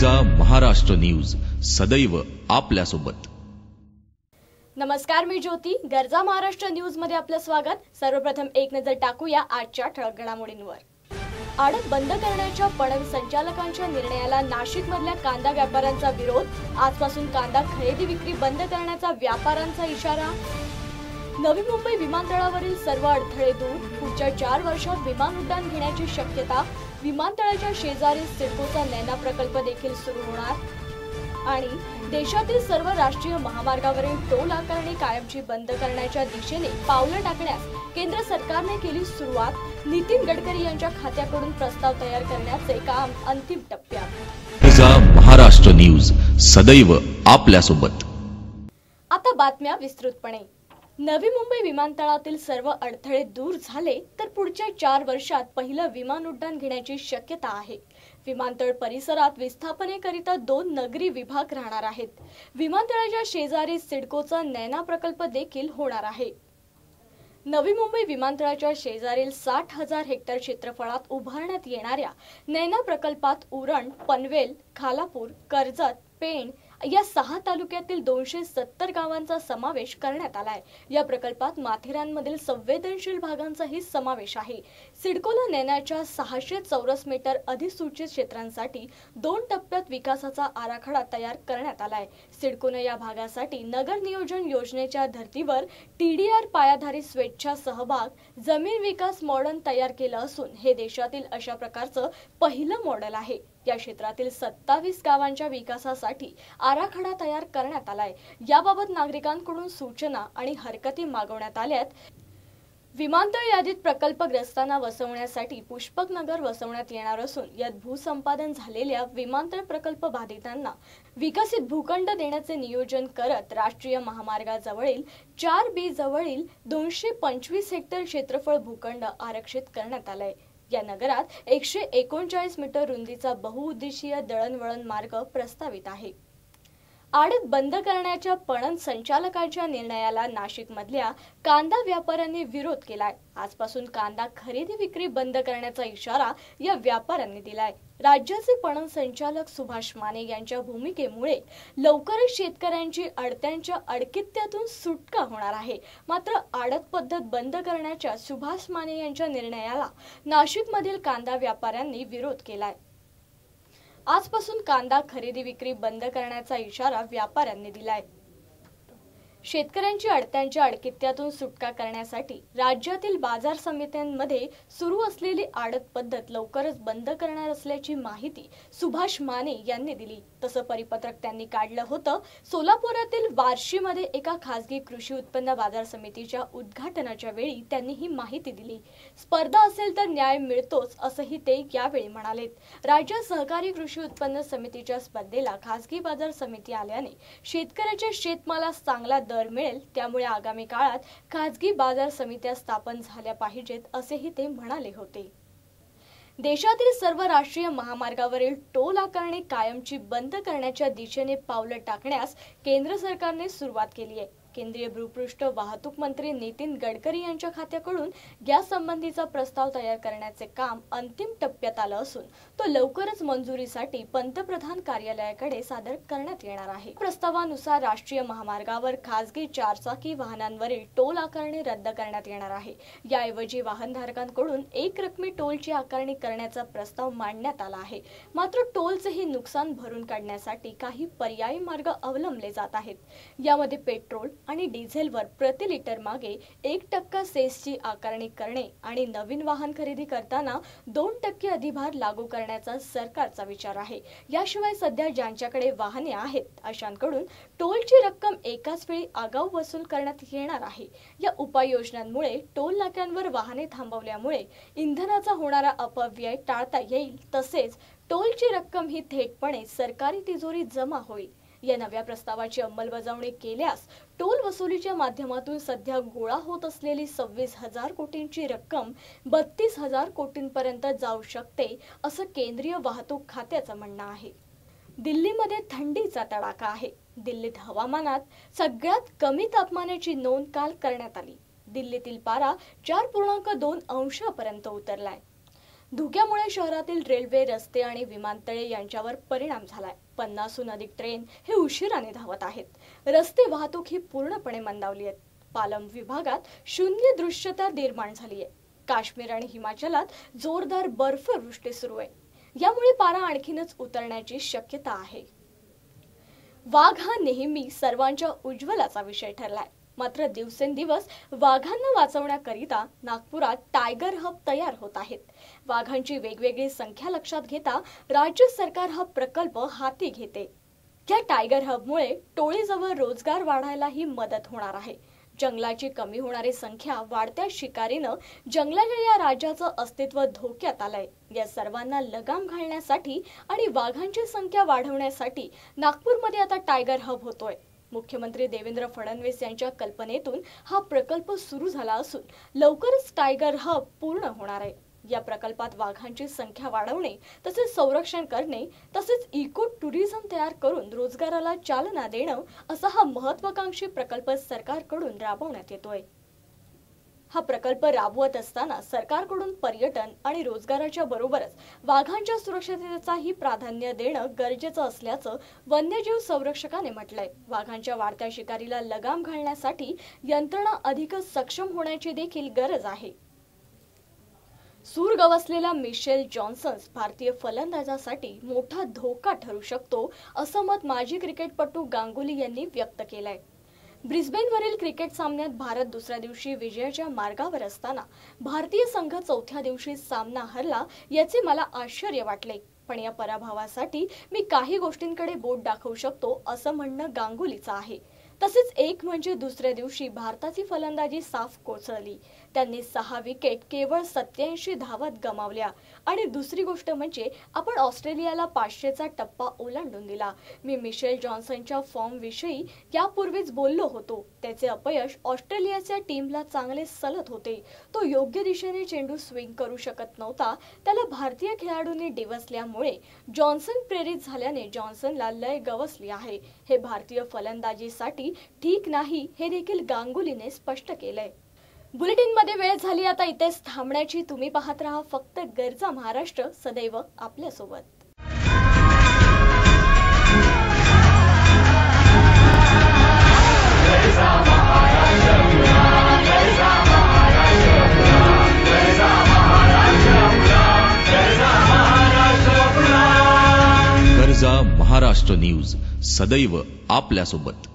गरजा महाराष्ट्र न्यूज सदैव आपल्यासोबत। नमस्कार, मी ज्योती। गरजा महाराष्ट्र न्यूज मध्ये आपलं स्वागत। सर्वप्रथम एक नजर टाकूया आजच्या ठळक घडामोडींवर। आडत बंद करण्याच्या पणन संचालकांच्या निर्णयाला नाशिक मधल्या कांदा व्यापाऱ्यांचा विरोध। आजपासून कांदा खरेदी विक्री बंद करण्याचा व्यापाऱ्यांचा इशारा। नवी मुंबई विमानतळावरील सर्व अडथळे दूर, पुढच्या 4 वर्षात विमान उड्डाण घेण्याची शक्यता। विमानतळाच्या शेजारी सिडकोचा नैना प्रकल्प देखील सुरू होणार। आणि देशातील सर्व राष्ट्रीय महामार्गावरील टोल आकारणी कायमची बंद करण्याच्या दिशेने पावलं टाकण्यास केंद्र सरकारने केली सुरुवात। नितीन गडकरी यांच्या खात्याकडून प्रस्ताव तयार करण्याचे काम अंतिम टप्प्यात। गरजा महाराष्ट्र न्यूज सदैव आपल्यासोबत। आता बातम्या विस्तृतपणे। नवी मुंबई विमानतळातील सर्व अडथळे दूर झाले तर पुढच्या 4 वर्षात पहिलं विमान उड्डाण घेण्याची शक्यता आहे। विमानतळ परिसरात विस्थापनेकरिता 2 नगरी विभाग राहणार आहेत। विमानतळाच्या शेजारी सिडकोचा नैना प्रकल्प देखील होणार आहे। नवी मुंबई विमानतळाच्या शेजारील 60,000 हेक्टर क्षेत्रफळात उभारण्यात येणाऱ्या नैना प्रकल्पात उरण, पनवेल, खालापूर, कर्जत, पेण या 6 तालुक्यातील 270 गावांचा समावेश करण्यात आलाय। या प्रकल्पात माथेरानमधील संवेदनशील भागांचाही समावेश आहे। सिडकोला नैनाच्या 600 चौरस मीटर अधिसूचित क्षेत्रांसाठी 2 टप्प्यात विकासाचा आराखडा तयार करण्यात आलाय। सिडकोने या भागासाठी नगर नियोजन योजनेच्या धर्तीवर TDR पायाधारी स्वेच्छा सहभाग जमीन विकास मॉडेल तयार केलं असून हे देशातील अशा प्रकारचं पहिलं मॉडेल आहे। या क्षेत्रातील 27 गावांच्या विकासासाठी आराखडा तयार करण्यात आलाय। याबाबत नागरिकांकडून सूचना आणि हरकती मागवण्यात आल्यात। विमानतळ यादीत प्रकल्पग्रस्तांना वसवण्यासाठी पुष्पक नगर वसवण्यात येणार असून यात भूसंपादन झालेल्या विमानतळ प्रकल्प बाधितांना विकसित भूखंड देण्याचे नियोजन करत राष्ट्रीय महामार्गाजवळील 4B जवळील 225 हेक्टर क्षेत्रफळ भूखंड आरक्षित करण्यात आलाय। या नगरात 139 मीटर रुंदीचा बहुउद्देशीय दळणवळण मार्ग प्रस्तावित आहे। आडत बंद करण्याच्या पणन संचालकांच्या निर्णयाला नाशिकमधल्या कांदा व्यापाऱ्यांनी विरोध केलाय। आजपासून कांदा खरेदी विक्री बंद करण्याचा इशारा या व्यापाऱ्यांनी दिलाय। राज्याचे पणन संचालक सुभाष माने यांच्या भूमिकेमुळे लवकरच शेतकऱ्यांची अडत्यांच्या अडकित्त्यातून सुटका होणार आहे। मात्र आडत पद्धत बंद करण्याच्या सुभाष माने यांच्या निर्णयाला नाशिकमधील कांदा व्यापाऱ्यांनी विरोध केलाय। आजपासून कांदा खरेदी विक्री बंद करण्याचा इशारा व्यापाऱ्यांनी दिलाय। शेतकऱ्यांची अडत्यांच्या अडकित्त्यातून सुटका करण्यासाठी राज्यातील बाजार समित्यांमध्ये सुरू असलेली आडत पद्धत लवकरच बंद करणार असल्याची माहिती सुभाष माने यांनी दिली। तसं परिपत्रक त्यांनी काढलं होतं। सोलापुरातील वार्शीमध्ये एका खासगी कृषी उत्पन्न बाजार समितीच्या उद्घाटनाच्या वेळी त्यांनी ही माहिती दिली। स्पर्धा असेल तर न्याय मिळतोच असंही ते यावेळी म्हणालेत। राज्यात सहकारी कृषी उत्पन्न समितीच्या स्पर्धेला खासगी बाजार समिती आल्याने शेतकऱ्याच्या शेतमालास चांगला दर मिळेल, त्यामुळे आगामी काळात खासगी बाजार समित्या स्थापन झाल्या पाहिजेत असेही ते म्हणाले होते। देशातील सर्व राष्ट्रीय महामार्गावरील टोल आकारणी कायमची बंद करण्याच्या दिशेने पावलं टाकण्यास केंद्र सरकारने सुरुवात केली आहे। केंद्रीय भूपृष्ठ वाहतूक मंत्री नितीन गडकरी यांच्या खात्याकडून यासंबंधीचा प्रस्ताव तयार करण्याचे काम अंतिम टप्प्यात आलं असून तो लवकरच मंजुरीसाठी पंतप्रधान कार्यालयाकडे सादर करण्यात येणार आहे। प्रस्तावानुसार राष्ट्रीय महामार्गावर खासगी 4चाकी वाहनांवरील टोल आकारणी रद्द करण्यात येणार आहे। याऐवजी वाहनधारकांकडून एक रकमी टोलची आकारणी करण्याचा प्रस्ताव मांडण्यात आला आहे। मात्र टोलचेही नुकसान भरून काढण्यासाठी काही पर्यायी मार्ग अवलंबले जात आहेत। यामध्ये पेट्रोल आणि डिझेलवर प्रति लिटर मागे 1% सेसची आकारणी करणे आणि नवीन वाहन खरेदी करताना 2% अधिभार लागू करण्याचा सरकारचा विचार आहे। याशिवाय सध्या ज्यांच्याकडे वाहने आहेत अशांकडून टोलची रक्कम एकाच वेळी आगाऊ वसूल करण्यात येणार आहे। या उपाययोजनांमुळे टोल नाक्यांवर वाहने थांबवल्यामुळे इंधनाचा होणारा अपव्यय टाळता येईल, तसेच टोलची रक्कम ही थेटपणे सरकारी तिजोरीत जमा होईल। या नव्या प्रस्तावाची अंमलबजावणी केल्यास टोल वसुलीच्या माध्यमातून सध्या गोळा होत असलेली 26,000 कोटींची रक्कम 32,000 कोटींपर्यंत जाऊ शकते असं केंद्रीय वाहतूक खात्याचं म्हणणं आहे। दिल्लीमध्ये थंडीचा तडाखा आहे। दिल्लीत हवामानात सगळ्यात कमी तापमानाची नोंद काल करण्यात आली। दिल्लीतील पारा 4.2 अंशापर्यंत उतरलाय। धुक्यामुळे शहरातील रेल्वे, रस्ते आणि विमानतळे यांच्यावर परिणाम झालाय. 50हून अधिक ट्रेन हे उशिराने धावत आहेत. रस्ते वाहतूक ही पूर्णपणे मंदावली आहे. पालम विभागात शून्य दृश्यता निर्माण झाली आहे. काश्मीर आणि हिमाचलात जोरदार बर्फवृष्टी सुरू आहे. यामुळे पारा आणखीनच उतरण्याची शक्यता आहे. वाघ हा नेहमी सर्वांच्या उज्ज्वलाचा विषय ठरलाय. मात्र दिवसेंदिवस वाघांना वाचवण्याकरिता नागपुरात टायगर हब तयार होत आहेत. वाघांची वेगवेगळी संख्या लक्षात घेता राज्य सरकार हा प्रकल्प हाती घेते. या टायगर हबमुळे टोळीजवळ रोजगार वाढायलाही मदत होणार आहे. जंगलाची कमी होणारी संख्या, वाढत्या शिकारीनं जंगलाच्या या राज्याचं अस्तित्व धोक्यात आलंय. या सर्वांना लगाम घालण्यासाठी आणि वाघांची संख्या वाढवण्यासाठी नागपूरमध्ये आता टायगर हब होतोय. मुख्यमंत्री देवेंद्र फडणवीस यांच्या कल्पनेतून हा प्रकल्प सुरू झाला असून लवकरच टायगर हब पूर्ण होणार आहे. या प्रकल्पात वाघांची संख्या वाढवणे, तसेच संरक्षण करणे, तसेच इको टुरिझम तयार करून रोजगाराला चालना देणं असा हा महत्त्वाकांक्षी प्रकल्प सरकारकडून राबवण्यात येतोय. हा प्रकल्प राबवत असताना सरकारकडून पर्यटन आणि रोजगाराच्या बरोबरच वाघांच्या सुरक्षिततेचाही प्राधान्य देणं गरजेचं असल्याचं वन्यजीव संरक्षकाने म्हटलंय. वाघांच्या वाढत्या शिकारीला लगाम घालण्यासाठी यंत्रणा अधिकच सक्षम होण्याची देखील गरज आहे. सूर गवसलेला मिशेल जॉन्सन भारतीय फलंदाजासाठी मोठा धोका ठरू शकतो असं मत माजी क्रिकेटपटू गांगुली यांनी व्यक्त केलंय. ब्रिस्बेनवरील क्रिकेट सामन्यात भारत दुसऱ्या दिवशी विजयाच्या मार्गावर असताना भारतीय संघ चौथ्या दिवशी सामना हरला याचे मला आश्चर्य वाटले. पण या पराभवासाठी मी काही गोष्टींकडे बोट दाखवू शकतो असं म्हणणं गांगुलीचं आहे. तसेच एक म्हणजे दुसऱ्या दिवशी भारताची फलंदाजी साफ कोसळली. त्यांनी 6 विकेट केवळ 87 धावात गमावल्या. आणि दुसरी गोष्ट म्हणजे आपण ऑस्ट्रेलियाला 500चा टप्पा ओलांडून दिला. मी मिशेल जॉन्सनच्या फॉर्म विषयी यापूर्वीच बोललो होतो. त्याचे अपयश ऑस्ट्रेलियाच्या टीमला चांगले सलत होते. तो योग्य दिशेने चेंडू स्विंग करू शकत नव्हता. त्याला भारतीय खेळाडूंनी डिवचल्यामुळे जॉन्सन प्रेरित झाल्याने जॉन्सनला लय गवसली आहे. हे भारतीय फलंदाजीसाठी ठीक नाही हे देखील गांगुलीने स्पष्ट केलंय. बुलेटिनमध्ये वेळ झाली आता इथेच थांबण्याची. तुम्ही पाहत राहा फक्त गरजा महाराष्ट्र, सदैव आपल्यासोबत. गरजा महाराष्ट्र न्यूज, सदैव आपल्यासोबत.